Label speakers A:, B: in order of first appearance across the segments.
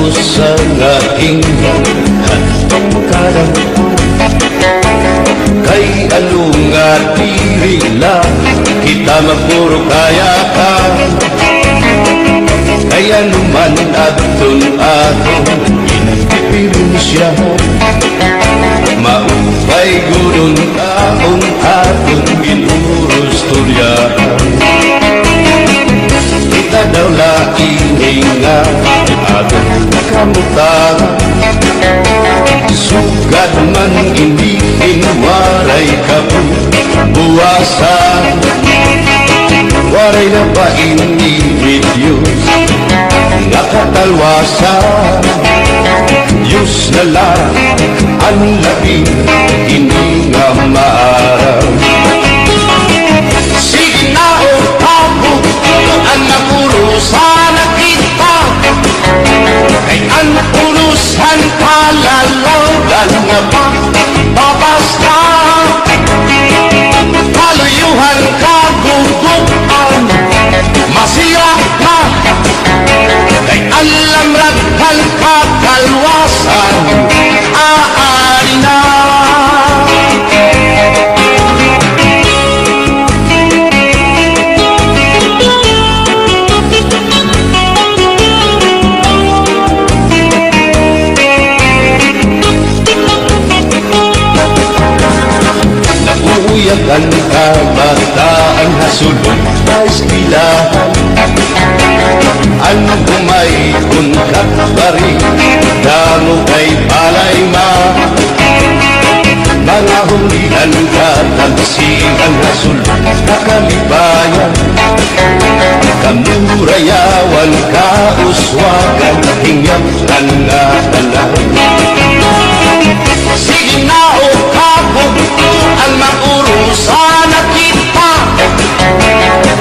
A: sa aking hadong kay alunga diri lang kita magpuro kaya ka kaya naman atun atong inagpipirin siya maupay gudon taon atong inurus turyahan kita daw lainga atong kamutan sugad man hindi waray kabuwasan waray na pa individuals nakatalwasan Diyos na lang ang labing hindi nga maaraw sige na o ako ang napurusan na kita kay ang purusan kalalaw na pa babasta paluyuhan kagugupan masira ka kay alam raghal kakalwasan aari na Uyagan kabataan hasulong sa eskwelahan ano bumay unkat bari damo kay palay mga hulihan katansihan hasulong kakalibayan kamurayawan kauswagan hingyap tangalan sige na o kabog ang maurusan na kita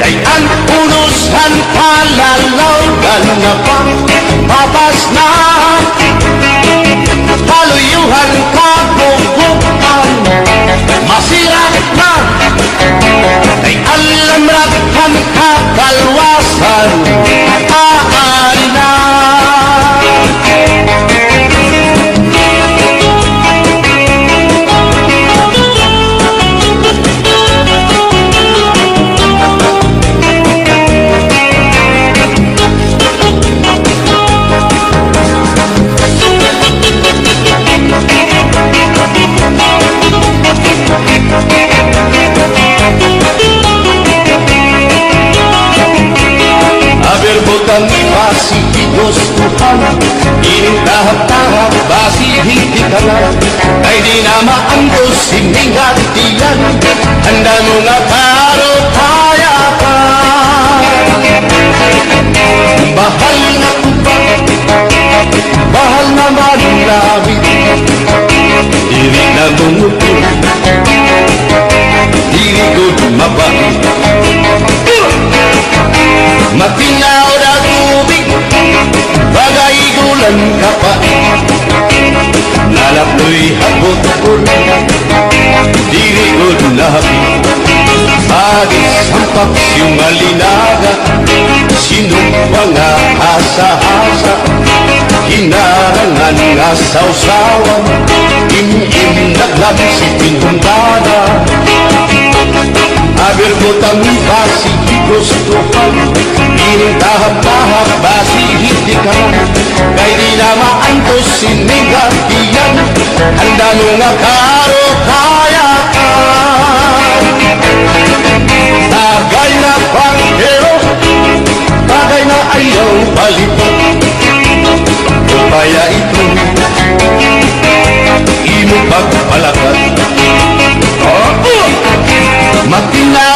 A: kay ang urusan kalalaw na pa babas na paluyuhan kagugupan masira na kay alam raghal kakalwasan aari na Aberbutan Pacificos Tuhan inintahap-tahap basi hindi ka na kay di na maantos sining hatiyan handa mo nga paro kaya ka bahal na kubang bahal na manlawit diri na bumukul diri ko mabait matinaw na tubig bagay gulan ka pa nalapoy habot-habot diri ko nahapit agis hampak siyong malinaga sinong mga asa-asa hinarangan nga sausawan im-im naglabsi pinuntada Aberbutan Pacificos Tuhan inintahap-tahap basi hindi ka na kay di na maantos sining hatiyan handa mo nga karo kaya ka tagay na panghero tagay na ayaw palipot upaya ito imo pagpalakat matinaw